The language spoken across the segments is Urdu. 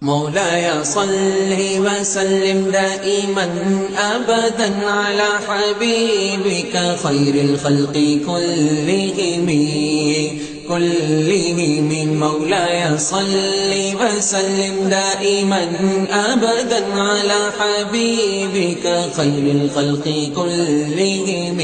مولاي صل وسلم دائما أبدا على حبيبك خير الخلق كلهم مولاي صل وسلم دائما أبدا على حبيبك خير الخلق كلهم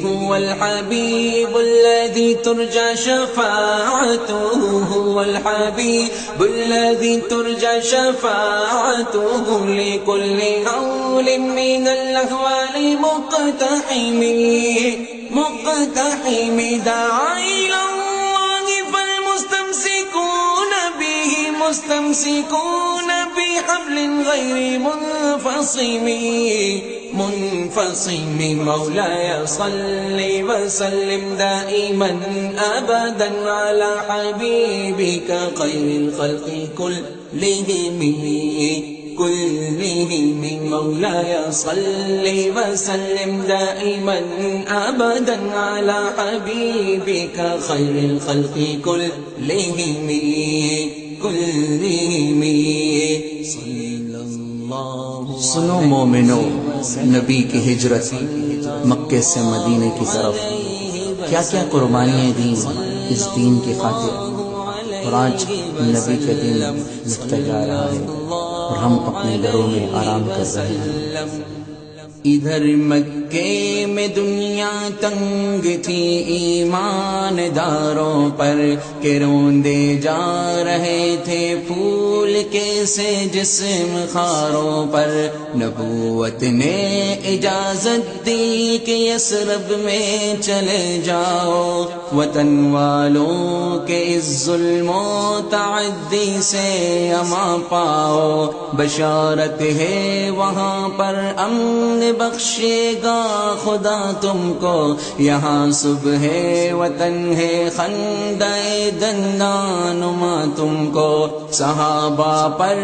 هو الحبيب الذي ترجى شفاعته، هو الحبيب الذي ترجى شفاعته لكل هول من الأهوال مقتحم دعا إلى الله فالمستمسكون به مستمسكون بحبل غير منفصم مولاي صل وسلم دائما أبدا على حبيبك خير الخلق كلهم مولاي صل وسلم دائما أبدا على حبيبك خير الخلق كلهم سنو مومنو، نبی کی ہجرت مکے سے مدینے کی طرف کیا کیا قربانیاں دیں اس دین کی خاطر، اور آج نبی کا دین لٹتا جا رہا ہے اور ہم اپنے گھروں میں آرام کر رہے ہیں۔ ادھر مکے میں دنیا تنگ تھی ایمان داروں پر، کہ روندے جا رہے تھے پھول کیسے جسم خاروں پر۔ نبوت نے اجازت دی کہ یثرب میں چلے جاؤ، وطن والوں کے اس ظلم و تعدی سے امان پاؤ۔ بشارت ہے وہاں پر امن بخشے گا خدا تم کو، یہاں صبح وطن ہے خندہ دندانما تم کو۔ صحابہ پر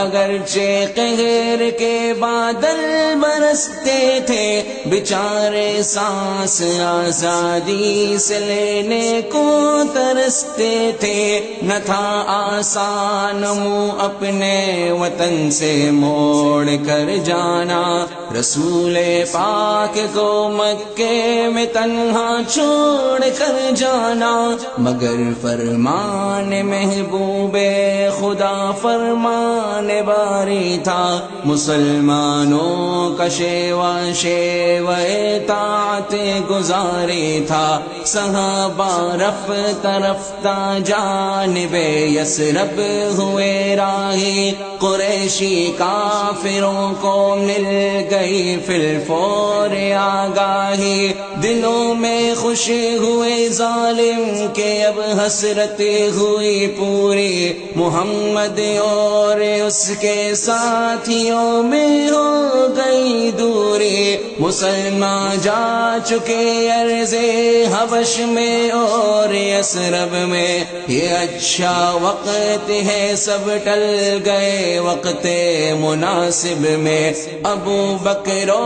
اگرچہ قہر کے بادل برستے تھے، بیچارے سانس آزادی سے لینے کو ترستے تھے۔ نہ تھا آسان منہ اپنے وطن سے موڑ کر جانا، رسول پاک کو مکے میں تنہا چھوڑ کر جانا، مگر فرمان محبوب خدا فرمان باری تھا۔ مسلمانوں کا شیوا اطاعت گزاری تھا، صحابہ رفتہ رفتہ جانب یثرب ہوئے راہی، قریشی کافروں کو مل گئی فی الفور آگاہی، دلوں میں خوشی ہوئے ظالم کے اب حسرت ہوئی پوری، محمد اور اس کے ساتھیوں میں ہو گئی دوری۔ مسلمان جا چکے ارض حبش میں اور یثرب میں، یہ اچھا وقت ہے سب ٹل گئے وقت مناسب میں۔ ابو بکر و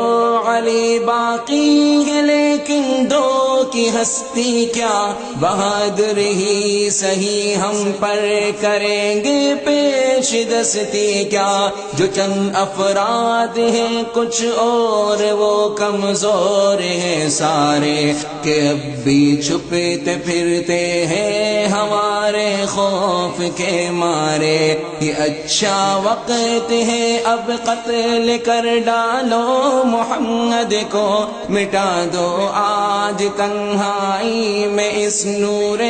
علی باقی ہے لیکن دو کی ہستی کیا، بہادر ہی سہی ہم پر کریں گے پیش دستی کیا۔ جو چند افراد ہیں کچھ اور وہ کمزور ہیں سارے، کہ اب بھی چھپتے پھرتے ہیں ہمارے خوف کے مارے۔ یہ اچھا وقت ہے اب قتل کر ڈالو محمد کو، مٹا دو آج تنہائی میں اس نور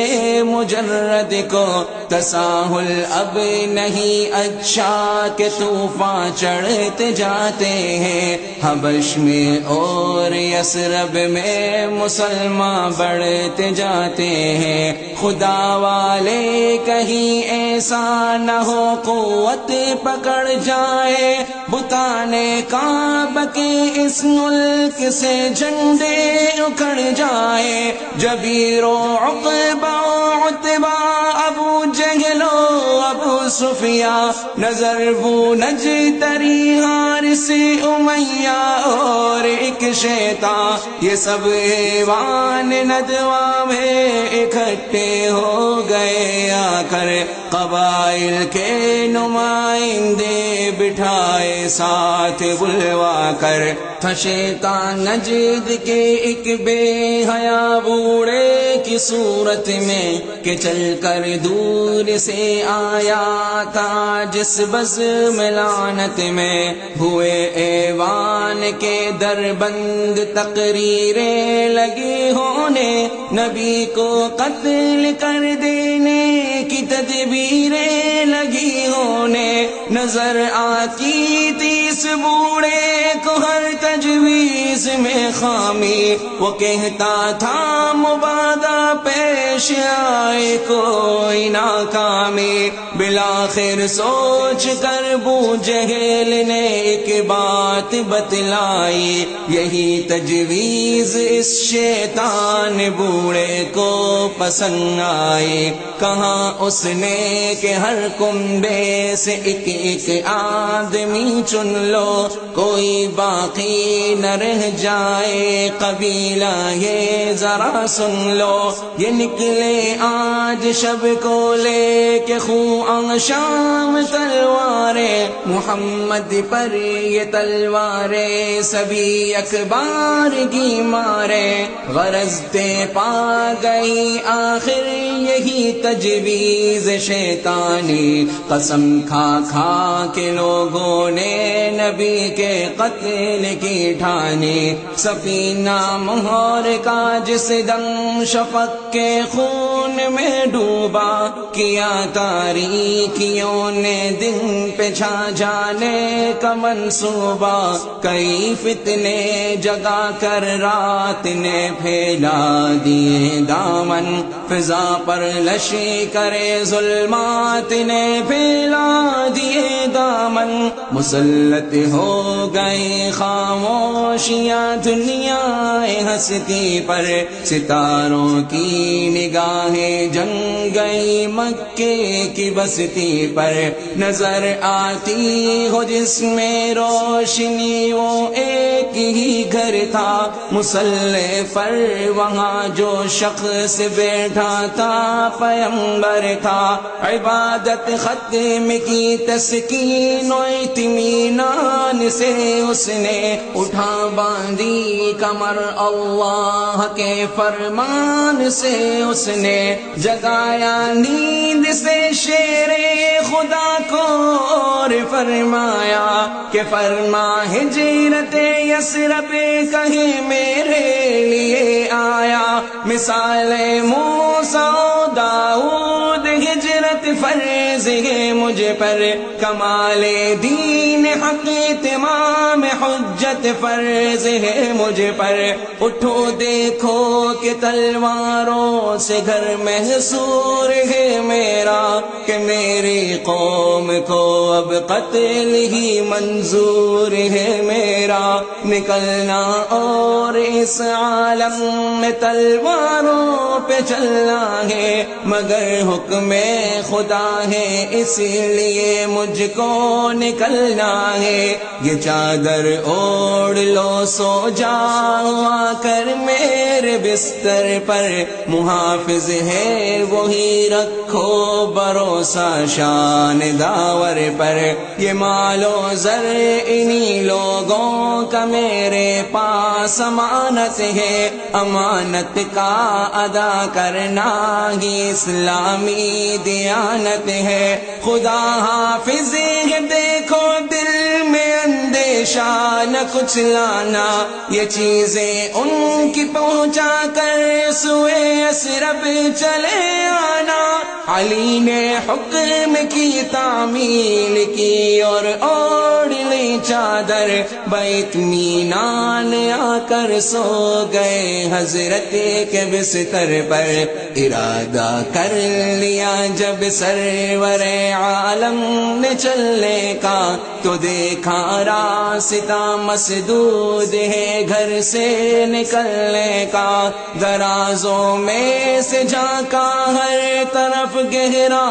مجرد کو۔ تساہل اب نہیں اچھا کہ طوفان چڑھتے جاتے ہیں، حبش میں اور یثرب میں مسلمان بڑھتے جاتے ہیں۔ خدا والے کہیں ایسا نہ ہو قوت پکڑ جائے، بتانے کعبہ کے اس ملک سے جھنڈے اکھڑ جائے۔ جبیر و عقبہ و عتبہ ابو جہل و ابو صفیہ نظر وہ نجتری حارث امیہ اور ایک شیطان یہ سب ایوان ندوہ میں اکٹھے ہو گئے آ کر قبائل کے نمائندے بٹھائے ساتھ بلوا کر تھا شیطان نجد کے ایک بے حیا بوڑھے کی صورت میں کہ چل کر دور سے آیا تھا جس بزم لعنت میں ہوئے ایوان کے دربند تقریریں لگی ہونے نبی کو قتل کر دینے کی تدبیریں لگی ہونے نظر آتی تھی اس بوڑھے کو ہر تجویز میں خامی وہ کہتا تھا مبادا پیش آئے کوئی ناکامی بالآخر سوچ کر ابو جہل نے ایک بات بتلائی یہی تجویز اس شیطان بوڑھے کو پسند آئی کہاں اس نے کہ ہر کنبے سے ایک ایک آدمی چن لو کوئی باقی نہ رہ جائے قبیلہ یہ ذرا سن لو یہ نکلے آج شب کو لے کے خوں شام تلواریں محمد پر یہ تلواریں سبھی اخبار کی مارے غرض تے پا گئی آخر یہی تجویز شیطانی قسم کھا کھا کے لوگوں نے نبی کے قتل کی ٹھانی سفینہ مہور کا جس دم شفق کے خون میں ڈوبا کیا تاریکیوں نے دن پہ چھا جانے کا منصوبہ کئی فتنے جگا کر رات نے پھیلا دیے دامن فضا پر لشی کرے ظلمات نے پھیلا دیے دامن مسلط ہو گئی خاموشیاں دنیا ہستی پر ستاروں کی نگاہیں جنگ گئی مکے کی بستی پر نظر آتی ہو جس میں روشنی وہ ایک ہی گھر تھا مسلح پر وہاں جو شخص بیٹھا تھا پیمبر تھا عبادت ختم کی تسکین و اطمینان سے اس نے اٹھا باندھی کمر اللہ کے فرمان سے اس نے جگایا نیند سے شیر خدا کو اور فرمایا کہ فرما ہجرت یثرب کہیں میرے لیے آیا مثال موسیٰ داؤد ہجرت فرض ہے مجھ پر کمال دین حق تمام حجت فرض ہے مجھ پر اٹھو دیکھو کہ تلواروں سے گھر محصور ہے میرا کہ میری قوم کو اب قتل ہی منظور ہے میرا نکلنا اور اس عالم میں تلواروں پہ چلنا ہے مگر حکم خدا ہے اس لیے مجھ کو نکلنا ہے یہ چادر اوڑھ لو سو جاؤ آ کر میرے بستر پر محافظ ہے وہی رکھو بھروسہ شان داور پر یہ مال و زر انہی لوگوں کا میرے پاس امانت ہے امانت کا ادا کرنا ہی اسلامی دیانت ہے خدا حافظ ہے دیکھو دل میں اندیشہ نہ کچھ لانا یہ چیزیں ان کی پہنچا کر سوئے یثرب چلے آنا علی نے حکم کی تعمیل کی اور اوڑھ لی چادر باطمینان آ کر سو گئے حضرت کے بستر پر ارادہ کر لیا جب سرور عالم نے چلنے کا تو دیکھا راہ راستہ مسدود ہے گھر سے نکلنے کا، درازوں میں سے جھانکا ہر طرف گہرا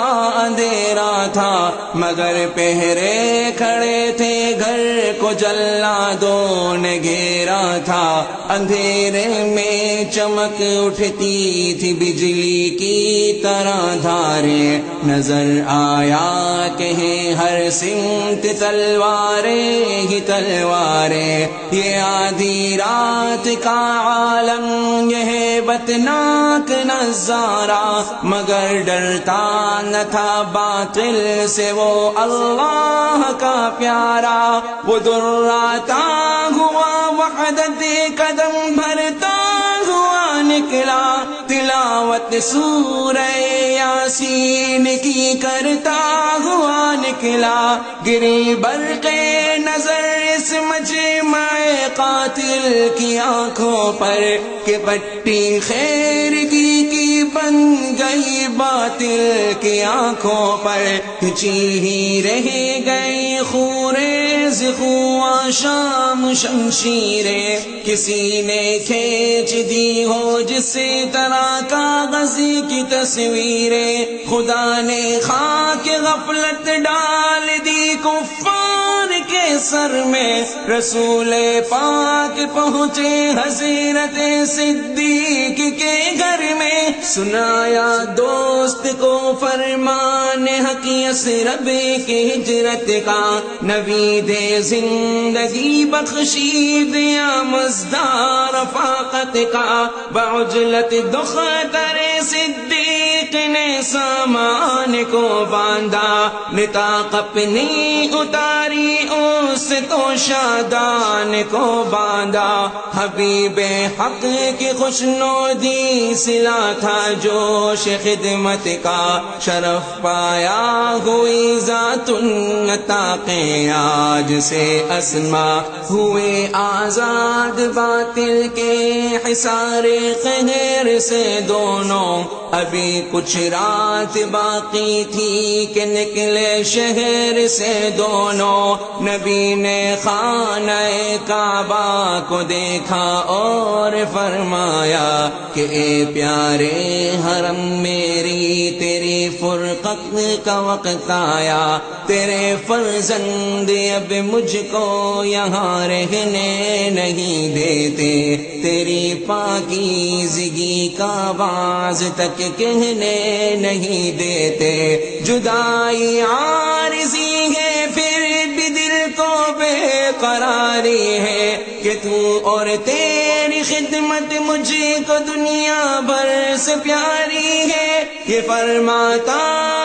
اندھیرا تھا، مگر پہرے کھڑے تھے گھر کو جلادوں نے گھیرا تھا، اندھیرے میں چمک اٹھتی تھی بجلی کی طرح دھاریں، نظر آیا کہ ہر سمت تلواریں ہی تلواریں، یہ آدھی رات کا عالم یہ ہیبتناک نظارہ، مگر ڈرتا نہ تھا باطل سے وہ اللہ کا پیارا، وہ دراتا ہوا وحدت قدم بھرتا ہوا نکلا، تلاوت سورہ یاسین کی کرتا ہوا نکلا، گری برق نظر اس مجمع قاتل کی آنکھوں پر کہ پٹی خیر کی بن گئی باطل کی آنکھوں پر، کھچی ہی رہ گئی خوریز خواں شام شمشیریں، کسی نے کھینچ دی ہو جس طرح کاغذ کی تصویریں، خدا نے خاک غفلت ڈال دی کفار کے سر میں، رسول پاک پہنچے حضرت صدیق کے گھر میں، سنایا دوست کو فرمان حق یثرب کی ہجرت کا، نوید زندگی بخشی دیا مزدار رفاقت کا، بعجلت دختر صدیق نے سامان کو باندھا، نطاق اپنی اتاری اس تو شادان کو باندھا، حبیب حق کی خوشنودی سلا تھا جوش خدمت کا، شرف پایا ہوئی ذات النطاقیں آج سے اسما، ہوئے آزاد باطل کے حصار قہر سے دونوں، ابھی کچھ رات باقی تھی کہ نکلے شہر سے دونوں، نبی نے خانہ کعبہ کو دیکھا اور فرمایا کہ اے پیارے حرم میری تیری فرقت کا وقت آیا، تیرے فرزند اب مجھ کو یہاں رہنے نہیں دیتے، تیری پاکیزگی کا باز تک کہنے نہیں دیتے، جدائی عارضی ہے پھر بھی دل کو بے قراری ہے کہ تو اور تیری خدمت مجھ کو دنیا بھر سے پیاری ہے، یہ فرماتا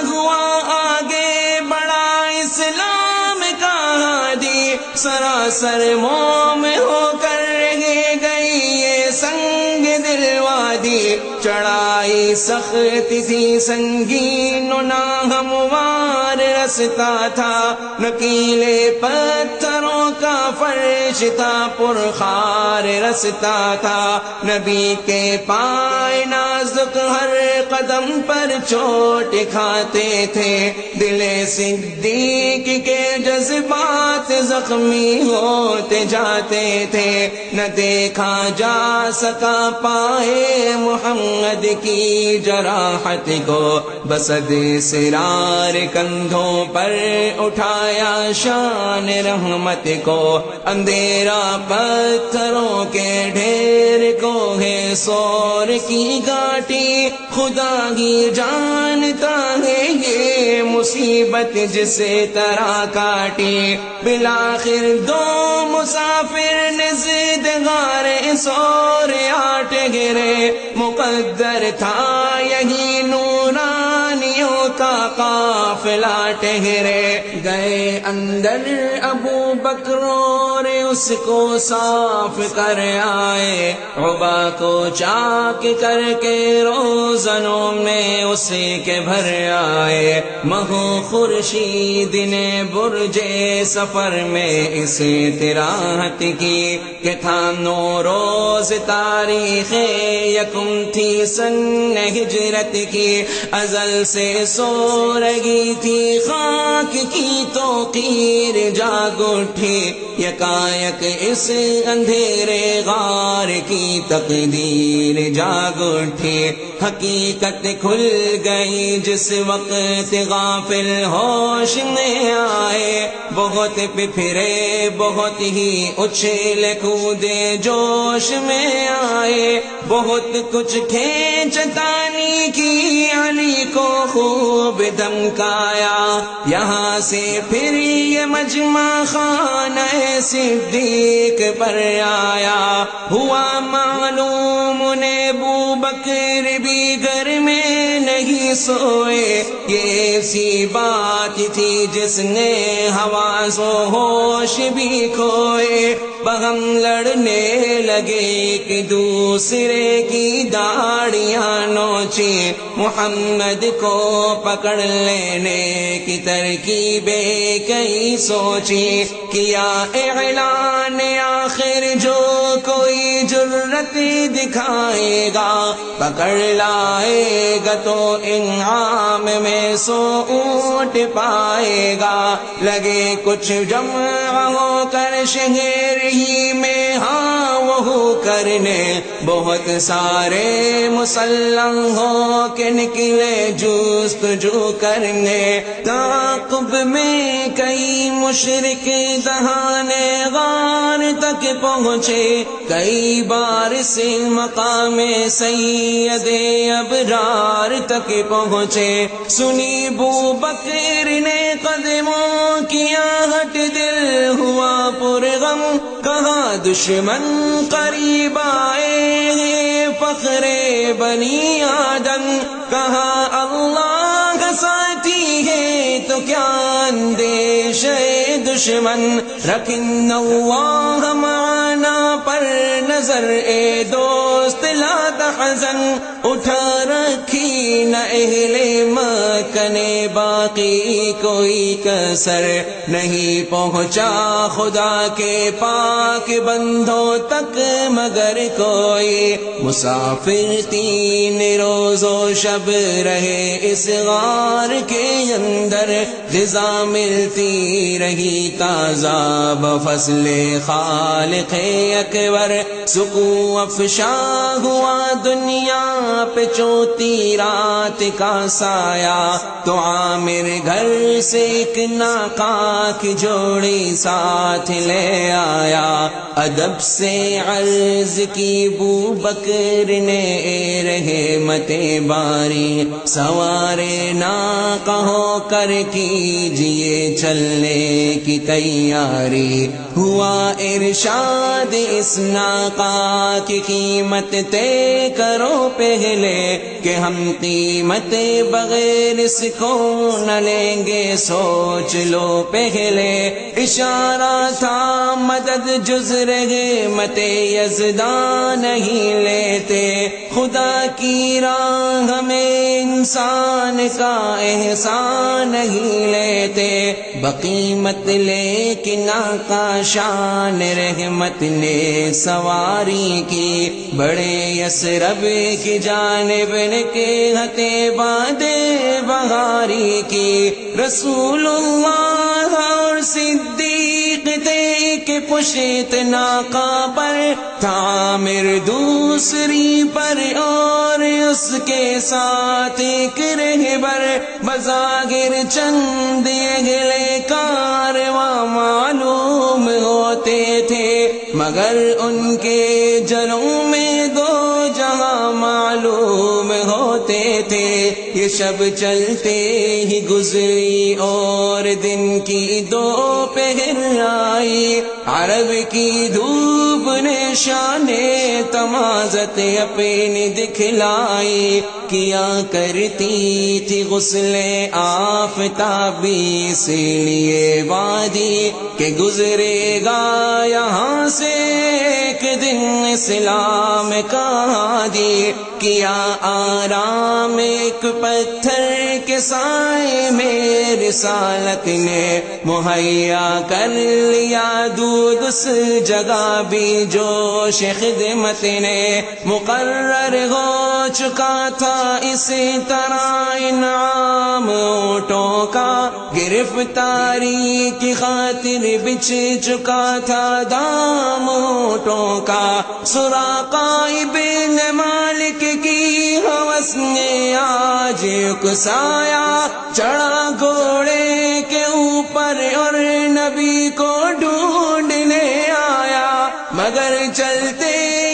ہوا آگے بڑا اسلام کا ہادی، سراسر موم ہو کر رہ گئی یہ سنگ دل وادی، چڑھائی سخت تھی سنگین و ناہموار رستا تھا، نکیلے پتھروں کا فرش تھا پرخار رستا تھا، نبی کے پائے نازک ہر قدم پر چوٹ کھاتے تھے، دل صدیق کے جذبات زخمی ہوتے جاتے تھے، نہ دیکھا جا سکا پائے محمد کی جراحت کو، بسد سرار کندھوں پر اٹھایا شان رحمت کو، اندھیرا پتھروں کے ڈھیر کو ہے سور کی گاٹی، خدا ہی جانتا ہے یہ مصیبت جس طرح کاٹی، بالآخر دو مسافر نے ضد غار سور آٹ گرے، مقدر تھا یہی نورانیوں کا قافلہ ٹہرے، گئے اندر ابو بکر اور اس کو صاف کر آئے، عبا کو چاک کر کے روزنوں میں اسی کے بھر آئے، مہو خورشید نے برجے سفر میں اس تراحت کی کہ تھا نو روز تاریخ یکم تھی سن ہجرت کی، ازل سے سو رہی تھی خاک کی توقیر جاگ اٹھی یکایک اس اندھیرے غار کی تقدیر جاگ اٹھی حقیقت کھل گئی جس وقت غافل ہوش میں آئے بہت پھرے بہت ہی اچھل کودے جوش میں آئے بہت کچھ کھینچتانی کی علی کو خوب دھمکایا یہاں سے پھر یہ مجمع خانہ صدیق پر آیا ہوا معلوم انہیں ابو بکر بھی گھر میں نہیں سوئے یہ ایسی بات تھی جس نے حواس و ہوش بھی کھوئے بغم لڑنے لگے ایک دوسرے کی داڑیاں نوچی محمد کو پکڑ لینے کی ترکیبیں کئی سوچی کیا اعلان آخر جو کوئی جرت دکھائے گا پکڑ لائے گا تو انعام میں 100 اونٹ پائے گا لگے کچھ جمع ہو کر شہر ہی میں ہاں وہ کرنے بہت سارے مسلح ہو کے نکلے جستجو کرنے تعاقب میں کئی مشرک دہانے غار تک پہنچے کئی بار سے مقام سید ابرار تک پہنچے سنی ابو بکر نے قدموں کی آہٹ دل ہوا پرغم کہا دشمن قریب آئے ہیں فخر بنی آدم کہا اللہ کا ساتھی ہے تو کیا اندیش ہے دشمن رکن اللہ معنا پر نظر اے دوست لا تحزن اٹھا رکھی نہ اہل مکہ نے باقی کوئی کسر نہیں پہنچا خدا کے پاک بندوں تک مگر کوئی مسافر 3 روز و شب رہے اس غار کے اندر غذا ملتی رہی تازہ بفضل خالق اکبر سکون افشا ہوا دنیا پہ چوتی رات کا سایہ تو عامر گھر سے ایک ناقہ کی جوڑی ساتھ لے آیا ادب سے عرض کی ابو بکر نے اے رحمت باری سوارے ناقہ ہو کر کیجئے چلنے کی تیاری ہوا ارشاد اس ناقہ کی قیمت طے کرو پہلے کہ ہم قیمت بغیر اس کو نہ لیں گے سوچ لو پہلے اشارہ تھا مدد جز رحمت یزدان نہیں لیتے خدا کی راہ میں انسان کا احسان نہیں لیتے بقیمت لیکن آقا شان رحمت نے سواری کی بڑے یسرب کی جانب کے ہتے بادے بہاری کی رسول اللہ اور صدیق تھے کہ پشت ناقہ پر عامر دوسری پر اور اس کے ساتھ ایک رہبر بظاہر چند اگلے کارواں معلوم ہوتے تھے مگر ان کے جلوں میں 2 جہاں معلوم ہوتے تھے یہ شب چلتے ہی گزری اور دن کی دوپہر آئی عرب کی دھوپ نے شان تمازت اپنی دکھلائی کیا کرتی تھی غسل آفتابی سے لیے وادی کہ گزرے گا یہاں سے ایک دن اسلام کا ہادی کیا آرام ایک پتھر کے کے سائے میں رسالت نے مہیا کر لیا دودھ اس جگہ بھی جوش خدمت نے مقرر ہو چکا تھا اسی طرح انعام اونٹوں کا گرفتاری کی خاطر بچ چکا تھا دام اونٹوں کا سراقہ ابن مالک کی ہوس نے آج اکسایا چڑھا گھوڑے کے اوپر اور نبی کو ڈھونڈنے آیا مگر چلتے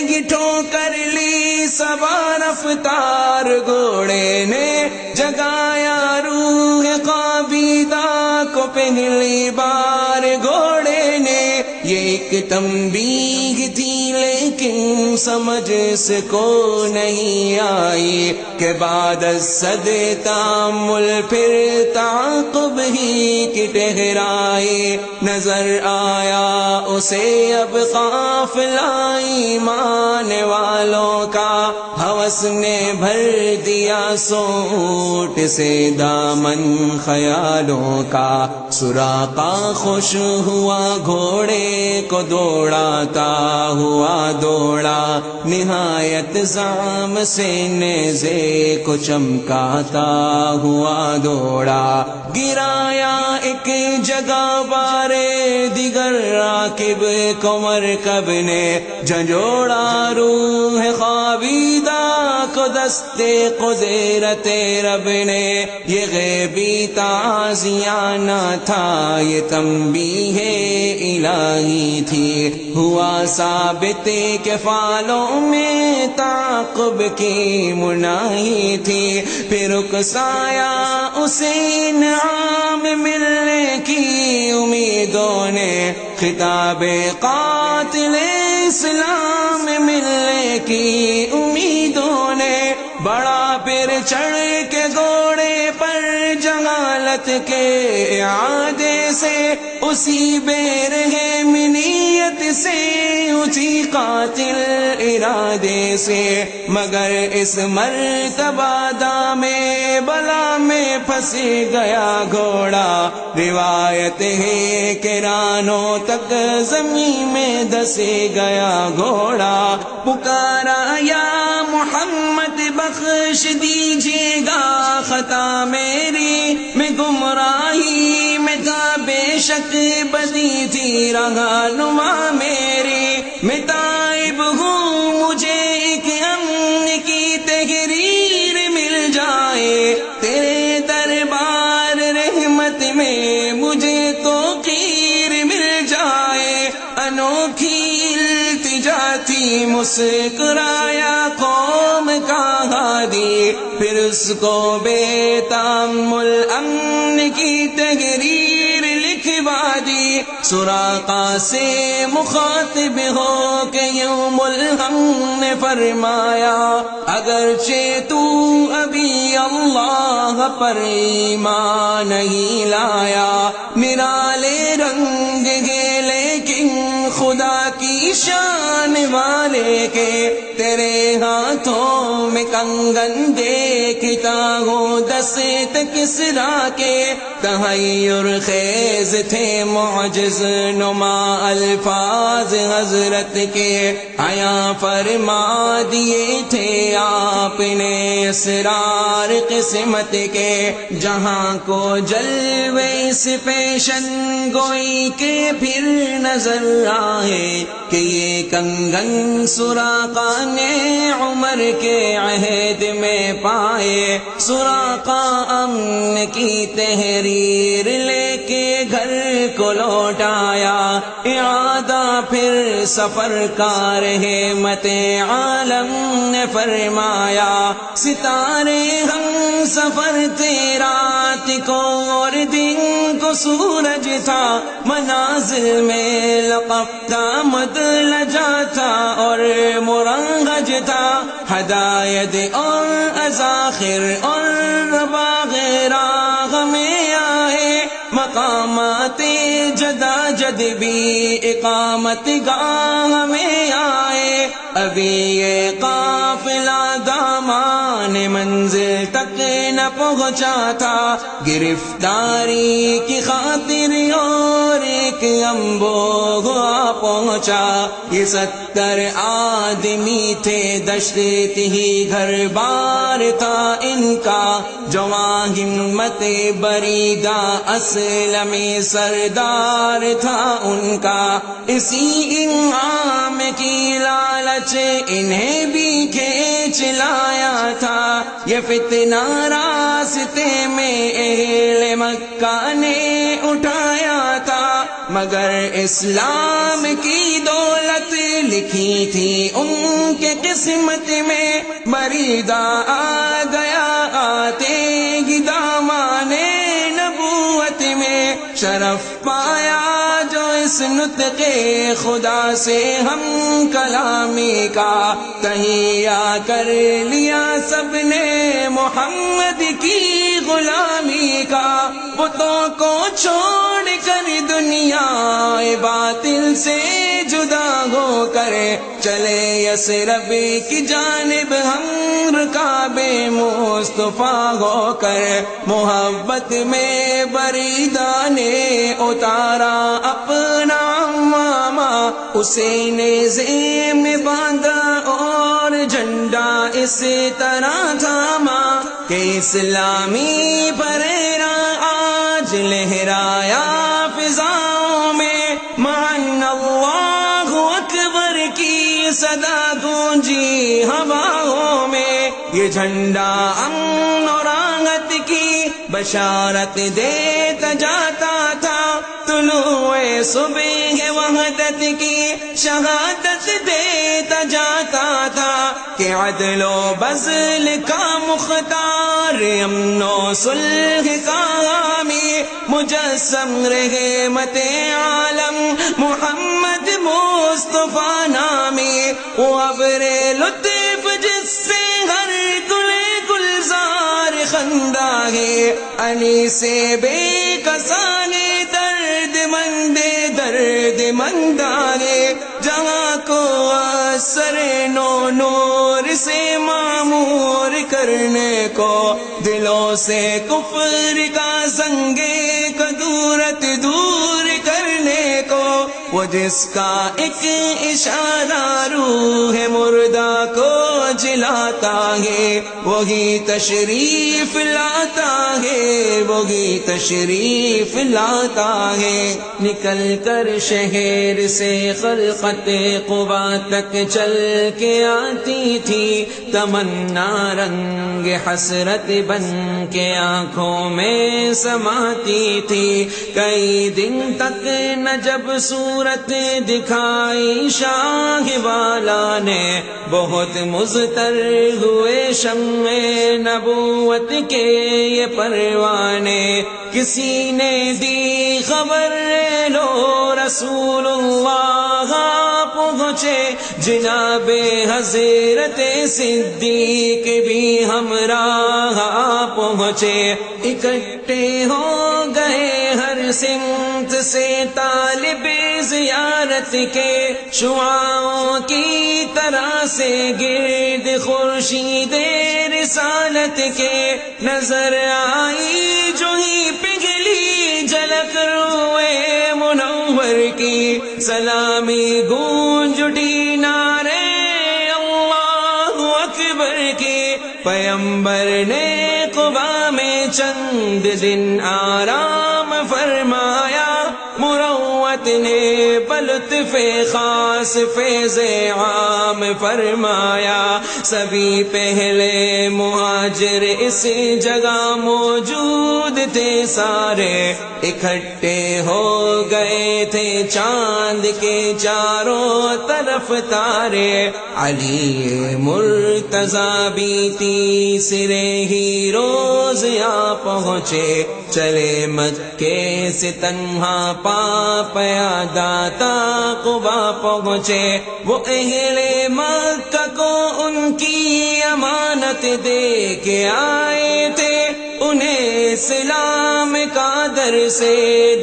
گی ٹھوکر لی سبا رفتار گھوڑے نے جگایا روح قابیدہ کو پہلی بار گھوڑے نے یہ ایک تنبیہ تھی لیکن سمجھ سے کو نہیں آئی کہ بعد صد تامل پھر تعاقب ہی کی ٹہرائی نظر آیا اسے اب قافلہ ایمان والوں کا ہوس نے بھر دیا سوٹ سے دامن خیالوں کا سراقہ خوش ہوا گھوڑے کو دوڑاتا ہوا دوڑا نہایت زام سے نیزے کو چمکاتا ہوا دوڑا گرایا ایک جگہ بارے دیگر راکب کو مرکب نے جھنجھوڑا روح خوابیدہ کو دستے قدرت رب نے یہ غیبی تعزیانہ تھا یہ تنبیہ الہی تھی ہوا ثابت کے فالوں میں تعاقب کی مناہی تھی پھر اکسایا اسے انعام ملنے کی امیدوں نے خطاب قاتل اسلام ملنے کی امیدوں نے بڑا پھر چڑھ کے گھوڑے پر جہالت کے اعادے سے اسی بیر ہے منیت سے اسی قاتل ارادے سے مگر اس مرتبہ دامے بلا میں پھنس گیا گھوڑا روایت ہے کہ رانوں تک زمین میں دس گیا گھوڑا پکارا یا محمد بخش دیجیے گا خطا میری میں گمراہی میں تھا بے شک بدی تھی رہنما میری میں تائب ہوں مجھے ایک امن کی تحریر مل جائے تیرے دربار رحمت میں مجھے تو خیر مل جائے انوکھی التجا تھی مسکرایا قوم کا ہادی پھر اس کو بے تامل امن کی تحریر لکھوا دی سراقہ سے مخاطب ہو کہ یوم الہم نے فرمایا اگرچہ تو ابھی اللہ پر ایمان نہیں لایا نرالے رنگ گے لیکن خدا کی شان والے کے تیرے ہاتھوں میں کنگن دیکھتا ہوں دست کسرا کے تحیر خیز تھے معجز نما الفاظ حضرت کے عیاں فرما دیے تھے آپ نے اسرار قسمت کے جہاں کو جلوے اس پیشن گوئی کے پھر نظر آئے کہ یہ کنگن سراقہ نے عمر کے عہد میں پائے سراقہ امن کی تحریر لے کے گھر کو لوٹایا اعادہ پھر سفر کا رحمت عالم نے فرمایا ستارے ہم سفر تھے رات کو اور دن کو سورج تھا منازل میں لقبتا مدلجا تھا اور مرنگج تھا ہدایت اور ازاخر اور رباغ راغ میں آئے مقامات جدا جد بھی اقامت گاہ میں آئے ابھی یہ قافلہ دامان منزل تک نہ پہنچا تھا، گرفتاری کی خاطر اور ایک امبو پہنچا۔ یہ 70 آدمی تھے، دشت ہی گھر بار تھا ان کا، جواں ہمت بریدہ اسلم سردار تھا ان کا۔ اسی انعام کی لالچ انہیں بھی کھینچ لایا تھا، یہ فتنہ راستے میں اہل مکہ نے اٹھایا تھا، مگر اسلام کی دولت لکھی تھی ان کے قسمت میں، بریدہ آ گیا آتے ہی دامان نبوت میں، شرف پایا جو اس نطق خدا سے ہم کلامی کا، تہیا کر لیا سب نے محمد کی غلامی کا، بتوں کو چھوڑ کر دنیا باطل سے جدا ہو کر چلے یثرب کی جانب ہم رکاب مصطفیٰ ہو کر، محبت میں بریدہ نے اتارا اپنا امامہ، اسے نیزے میں باندھا اور جھنڈا اس طرح تھاما کہ اسلامی پریرا آج لہرایا فضاؤں میں، مان اللہ اکبر کی صدا گونجی ہواؤں میں، یہ جھنڈا امن اور راحت کی بشارت دیتا جاتا تھا، طلوع صبح وحدت کی شہادت دیتا جاتا تھا، کہ عدل و بذل کا مختار، امن و صلح کا حامی، مجسم رحمت عالم محمد مصطفیٰ نامی، وہ ابر لطف جس سے ہر گلزار خندہ ہے، انی سے بے کسانے درد مندانے، جہاں کو اثر نور سے معمور کرنے کو، دلوں سے کفر کا زنگے کدورت دور کرنے کو، وہ جس کا ایک اشارہ روح مردہ کو جلاتا ہے، وہی تشریف لاتا ہے، وہی تشریف لاتا ہے، نکل کر شہر سے خلقت قبا تک چل کے آتی تھی، تمنا رنگ حسرت بن کے آنکھوں میں سماتی تھی، کئی دن تک نہ جب صورت دکھائی شاہ والا نے، بہت مضطر ہوئے شمع نبوت کے یہ پروانے، کسی نے دی خبر لو رسول اللہ پہنچے، جناب حضرت صدیق بھی ہمراہ پہنچے، اکٹھے ہو گئے ہر سمت سے طالب زیارت کے، شعاعوں کی طرح سے گرد خورشید رسالت کے، نظر آئی جو ہی پگھلی جھلک روئے منور کی، سلامی گونج اٹھی نعرے اللہ اکبر کی، پیمبر نے قبا میں چند دن آرام فرمایا، مروت نے بلطف خاص فیض عام فرمایا، سبھی پہلے مہاجر اس جگہ موجود تھے، سارے اکٹھے ہو گئے تھے، چاند کے چاروں طرف تارے، علی مرتضیٰ بھی تیسرے ہی روز آ پہنچے، چلے مکے سے تنہا پیادہ تا قبا پہنچے، وہ اہل مکہ کو ان کی امانت دے کے آئے تھے، انہیں اسلام کا در سے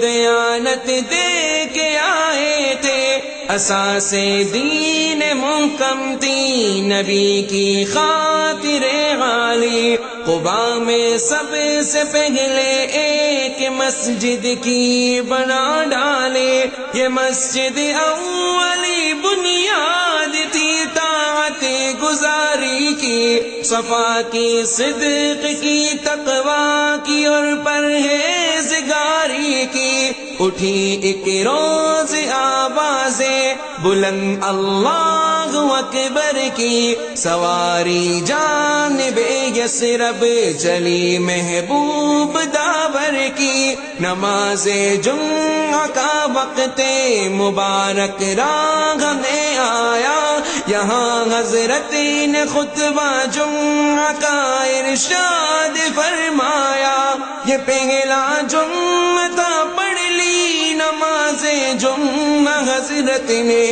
دیانت دے کے آئے تھے، اساس دین محکم تھی نبی کی خاطر عالی، قبا میں سب سے پہلے ایک مسجد کی بنا ڈالے، یہ مسجد اولی بنیاد تھی طاعت گزاری کی، صفا کی، صدق کی، تقوی کی اور پرہیزگاری کی۔ اٹھی ایک روز آوازیں بلند اللہ اکبر کی، سواری جانب یثرب چلی محبوب داور کی، نماز جمعہ کا وقت مبارک راہ میں آیا، یہاں حضرت نے خطبہ جمعہ کا ارشاد فرمایا، یہ پہلا جمعہ تھا، پڑھ لی نماز جمعہ حضرت نے،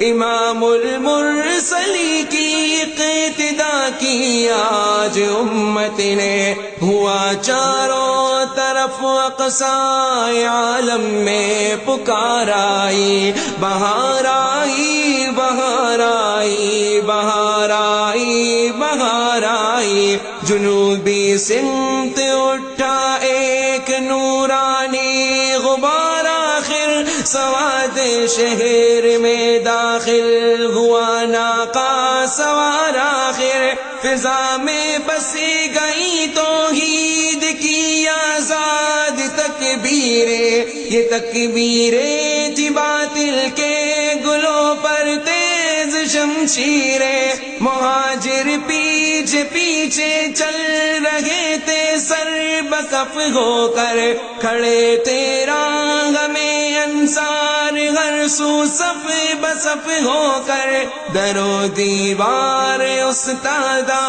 امام المرسلی کی اقتدا کی آج امت نے، ہوا چاروں طرف اقصائے عالم میں پکار آئی، بہار آئی، بہار آئی، بہار آئی، بہار آئی، جنوبی سمت اٹھا ایک نورانی غبار، آخر سواد شہر میں داخل ہوا ناقا سوار، آخر فضا میں بسی گئی توحید کی آزاد تکبیریں، یہ تکبیریں تھی باطل کے گلوں پر تیز شمشیریں، مہاجر پیچھے پیچھے چل رہے تھے، سر بکف ہو کر کھڑے تھے راہ میں انصار، ہر سو صف بصف ہو کر در و دیوار استادہ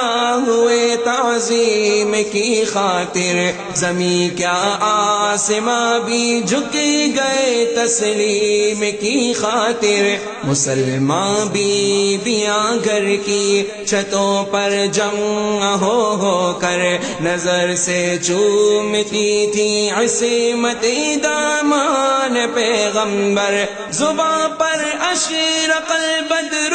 ہوئے تعظیم کی خاطر، زمین کیا آسماں بھی جھک گئے تسلیم کی خاطر، مسلمان بیویاں گھر کی چھتوں پر جمع ہو کر نظر سے چومتی تھی عصمت دامان پیغمبر، زباں پر اشرق البدر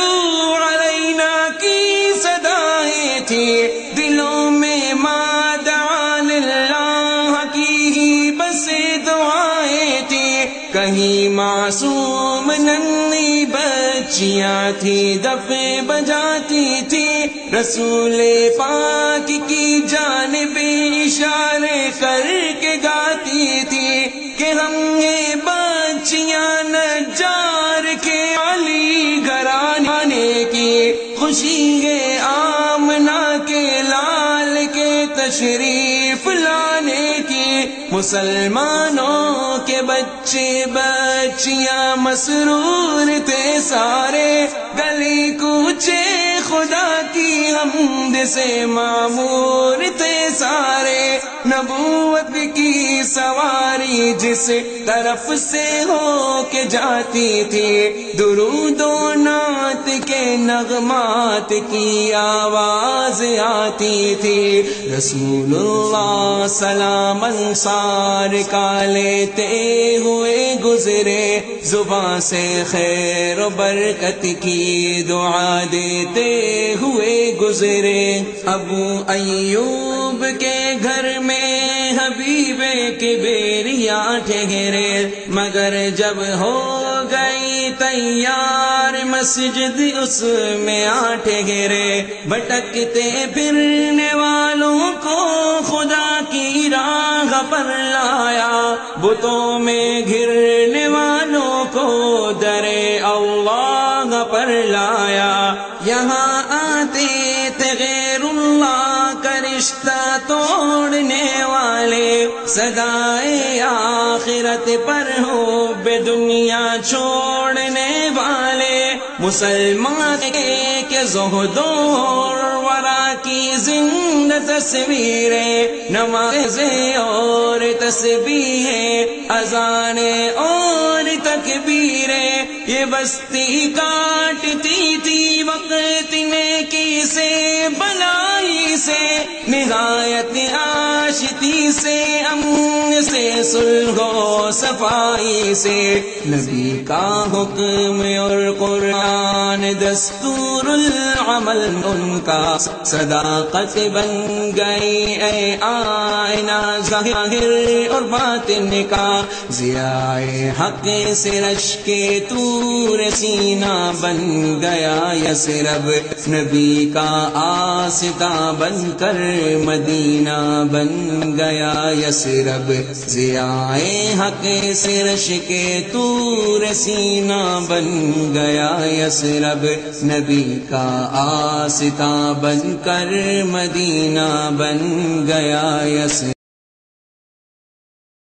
علینا کی صدائیں تھی، دلوں میں ما دعا للہ کی ہی بس دعائیں تھی، کہیں معصوم ننھی بچیاں تھی دفیں بجاتی تھی، رسول پاک کی جانب اشارے کر کے گاتی تھی کہ ہم یہ بچیاں نجار کے علی گھرانے کی، خوشی ہے آمنہ کے لال کے تشریف لانے کی، مسلمانوں کے بچے بچیاں مسرور تھے سارے، گلی کوچے خدا کی حمد سے معمور تھے سارے، نبوت کی سواری جس طرف سے ہو کے جاتی تھی، درود و نعت کے نغمات کی آواز آتی تھی، رسول اللہ سلام انصار کا لیتے ہوئے گزرے، زباں سے خیر و برکت کی دعا دیتے ہوئے گزرے، ابو ایوب کے گھر میں حبیب کبریا ٹھہرے، مگر جب ہو گئی تیار مسجد اس میں آ ٹھہرے، بھٹکتے پھرنے والوں کو خدا کی راہ پر لایا، بتوں میں گھرنے والوں کو درے اللہ پر لایا، یہاں آتے تھے غیر اللہ کا رشتہ توڑنے والے، صدائے آخرت پر ہو بے دنیا چھوڑنے والے، مسلمان کے زہد اور ورا کی زندہ تصویریں، نمازیں اور تسبیحیں، اذانیں اور تکبیریں، یہ بستی کاٹتی تھی وقت نیکی سے بلائی سے، نہایت آشتی سے امن سے صلح و صفائی سے، نبی کا حکم اور قرآن دستور العمل ان کا صداقت بن گئی، اے آئینہ ظاہر اور باطن کا، ضیاء حق سے رشک طور سینہ بن گیا یثرب، نبی کا آستہ بن کر مدینہ بن گیا یثرب، ضیاء حق سے رشک طور سینہ بن گیا یثرب، نبی کا آستہ بن کر مدینہ بن گیا یثرب۔